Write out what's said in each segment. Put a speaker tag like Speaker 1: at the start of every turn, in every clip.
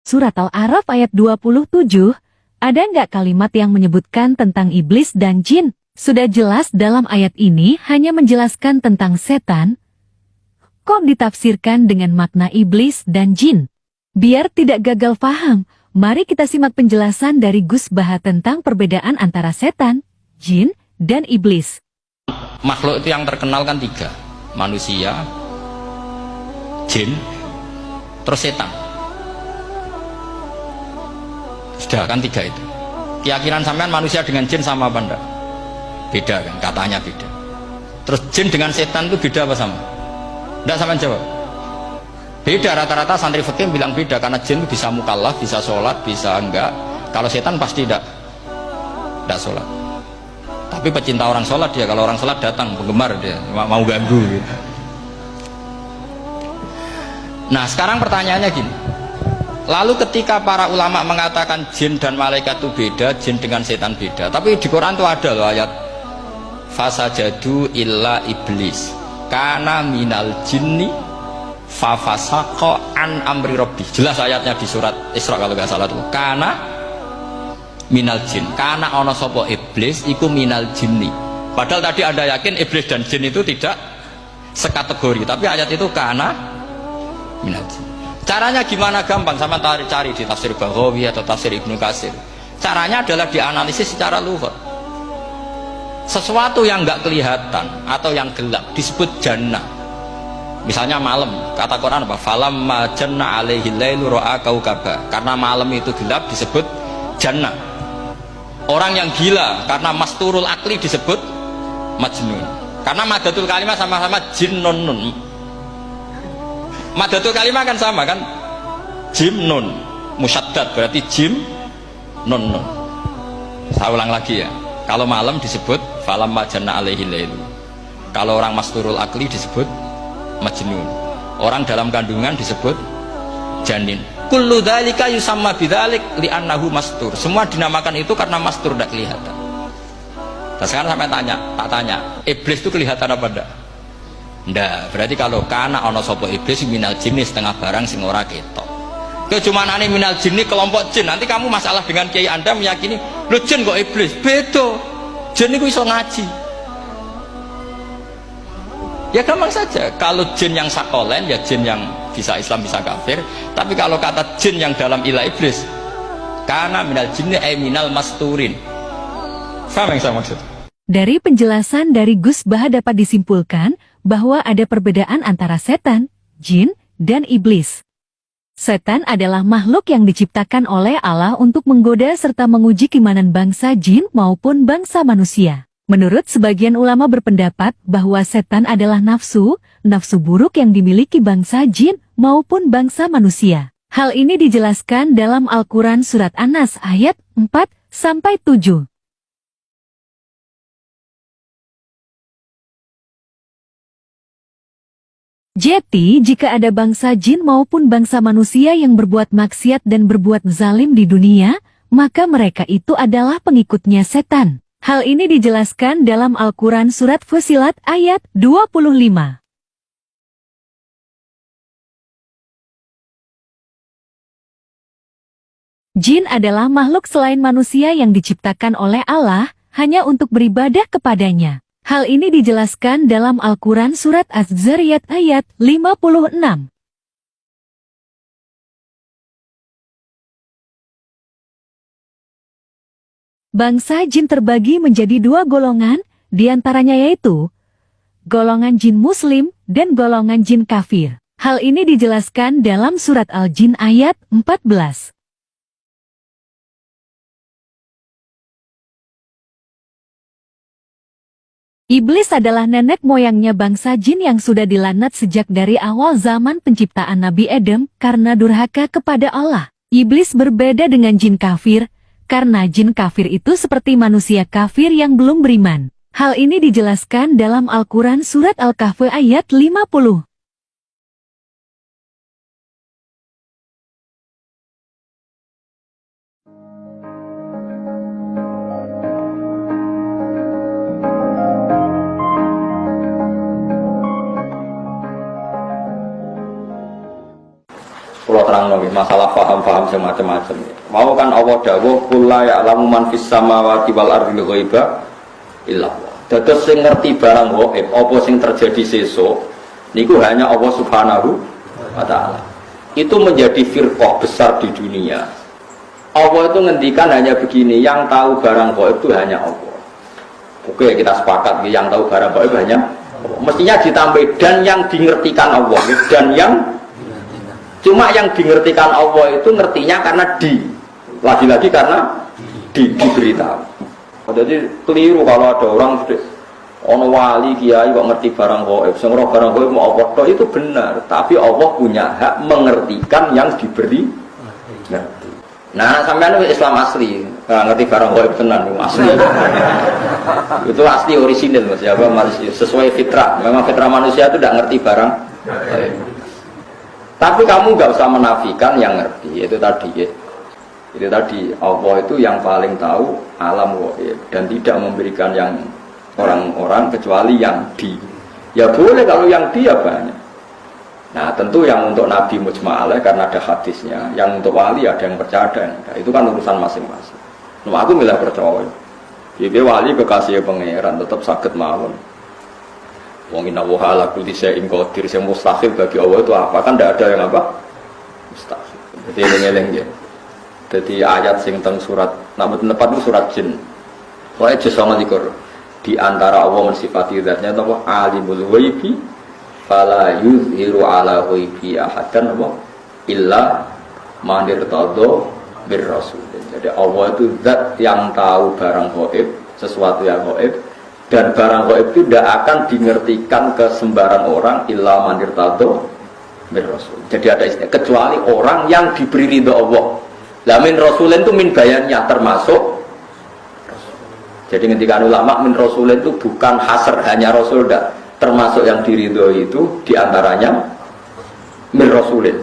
Speaker 1: Surat Al-A'raf ayat 27, ada nggak kalimat yang menyebutkan tentang iblis dan jin? Sudah jelas dalam ayat ini hanya menjelaskan tentang setan. Kok ditafsirkan dengan makna iblis dan jin? Biar tidak gagal paham, mari kita simak penjelasan dari Gus Baha tentang perbedaan antara setan, jin, dan iblis.
Speaker 2: Makhluk itu yang terkenal kan tiga, manusia, jin, terus setan. Sudah kan tiga itu. Keyakinan sampean manusia dengan jin sama apa enggak? Beda kan, katanya beda. Terus jin dengan setan itu beda apa sama? Enggak, sampean jawab. Beda, rata-rata santri fikih bilang beda karena jin itu bisa mukallaf, bisa sholat, bisa enggak. Kalau setan pasti enggak sholat. Tapi pecinta orang sholat dia, kalau orang sholat datang, penggemar dia, mau ganggu gitu. Nah sekarang pertanyaannya gini, lalu ketika para ulama mengatakan jin dan malaikat itu beda, jin dengan setan beda, tapi di Quran itu ada loh ayat fasajadu illa iblis kana minal jinni fafasaqa an amri rabbi. Jelas ayatnya di surat Isra kalau nggak salah tuh, kana minal jin, karena ono sopo iblis iku minal jinni. Padahal tadi Anda yakin iblis dan jin itu tidak sekategori, tapi ayat itu karena minal jin. Caranya gimana? Gampang, sama cari di tafsir Baghawi atau tafsir Ibnu Katsir. Caranya adalah dianalisis secara lughat. Sesuatu yang nggak kelihatan atau yang gelap disebut jannah. Misalnya malam, kata Quran apa? Falamma janna alaihi lailu ra'a kaukaba. Karena malam itu gelap disebut jannah. Orang yang gila karena masturul akli disebut majnun. Karena madatul kalimah sama-sama jinnun. Madatul kalimah kan sama kan? Jim nun musyaddad berarti jim nun. Saya ulang lagi ya. Kalau malam disebut falamma janna alaihi lailu. Kalau orang masturul akli disebut majnun. Orang dalam kandungan disebut janin. Kullu dzalika yusamma bidzalik li'annahu mastur. Semua dinamakan itu karena mastur, tidak kelihatan. Nah sekarang sampai tak tanya, iblis itu kelihatan apa enggak? Enggak. Berarti kalau kana ana sapa iblis minal jinni setengah barang sing ora ketok. Kecumanane minal jinni kelompok jin. Nanti kamu masalah dengan kiai Anda meyakini, "Lho jin kok iblis?" Beda. Jin itu iso ngaji. Ya gampang saja, kalau jin yang sakolen ya jin yang bisa Islam bisa kafir. Tapi kalau kata jin yang dalam ilah iblis, karena minal jinni minal masturin. Faham yang saya maksud?
Speaker 1: Dari penjelasan dari Gus Baha dapat disimpulkan bahwa ada perbedaan antara setan, jin, dan iblis. Setan adalah makhluk yang diciptakan oleh Allah untuk menggoda serta menguji keimanan bangsa jin maupun bangsa manusia. Menurut sebagian ulama berpendapat bahwa setan adalah nafsu buruk yang dimiliki bangsa jin maupun bangsa manusia. Hal ini dijelaskan dalam Al-Quran Surat An-Nas ayat 4-7. Jadi, jika ada bangsa jin maupun bangsa manusia yang berbuat maksiat dan berbuat zalim di dunia, maka mereka itu adalah pengikutnya setan. Hal ini dijelaskan dalam Al-Quran Surat Fussilat ayat 25. Jin adalah makhluk selain manusia yang diciptakan oleh Allah, hanya untuk beribadah kepadanya. Hal ini dijelaskan dalam Al-Quran Surat Az-Zariyat ayat 56. Bangsa jin terbagi menjadi dua golongan, diantaranya yaitu golongan jin muslim dan golongan jin kafir. Hal ini dijelaskan dalam Surat Al-Jin ayat 14. Iblis adalah nenek moyangnya bangsa jin yang sudah dilaknat sejak dari awal zaman penciptaan Nabi Adam karena durhaka kepada Allah. Iblis berbeda dengan jin kafir, karena jin kafir itu seperti manusia kafir yang belum beriman. Hal ini dijelaskan dalam Al-Quran Surat Al-Kahf ayat 50.
Speaker 3: Kalau
Speaker 2: terang nggih masalah paham-paham semacam-macam. Mau kan Allah dawuh qul la ya'lamu man fis samawati wal ardi ghaiba illa Allah. Dados sing ngerti barang gaib apa sing terjadi sesuk niku hanya Allah Subhanahu wa taala. Itu menjadi firqah besar di dunia. Allah itu ngendikan hanya begini, yang tahu barang gaib itu hanya Allah. Oke, kita sepakat yang tahu barang gaib hanya Allah. Mestinya ditambah dan yang dingertikan Allah dan yang cuma yang dingertikan Allah itu ngertinya karena lagi-lagi karena diberitahu. Jadi keliru kalau ada orang ono wali kiai kok ngerti barang gaib, sing ora barang gaib mau apa tok itu benar, tapi Allah punya hak mengertikan yang diberi ngerti. Nah, sampean Islam asli, ngerti barang gaib tenan asli. Itu asli orisinil Mas, ya sesuai fitrah. Memang fitrah manusia itu tidak ngerti barang gaib. Tapi kamu nggak usah menafikan yang ngerti, itu tadi ya. Itu tadi Allah itu yang paling tahu alam gaib dan tidak memberikan yang orang-orang kecuali yang ya boleh kalau yang ya banyak. Nah tentu yang untuk Nabi mujma'alah karena ada hadisnya, yang untuk wali ada yang percaya ada yang enggak. Itu kan urusan masing-masing. Nah, aku milih percaya jadi wali kekasih pangeran tetap sakit mawon. Wong inna wa ala kulli syai'in qadir, yang mustahil bagi Allah itu apa? Kan tidak ada yang apa? Mustahil. Jadi eling-eling ya. Jadi ayat sing teng surat nomor 4 itu surat jin. Wae juz 29. Di antara Allah mensifati zatnya apa? Alimul ghaibi fala yuzhiru ala ghaibi ahadan apa? Illa man irtadha bir rasul. Jadi Allah itu zat yang tahu barang gaib, sesuatu yang gaib, dan barang gaib itu tidak akan dimengertikan ke sembarang orang illa man irtadha bir rasul. Jadi ada istilah kecuali orang yang diberi ridha Allah. Lah min rasulin itu min bayannya termasuk. Jadi ketika ulama min rasulin itu bukan hasr hanya rasul dah, termasuk yang diridhoi itu diantaranya min rasulin.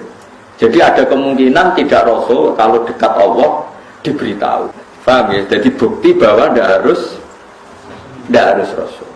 Speaker 2: Jadi ada kemungkinan tidak rasul kalau dekat Allah diberitahu. Paham ya? Jadi bukti bahwa tidak harus rasul.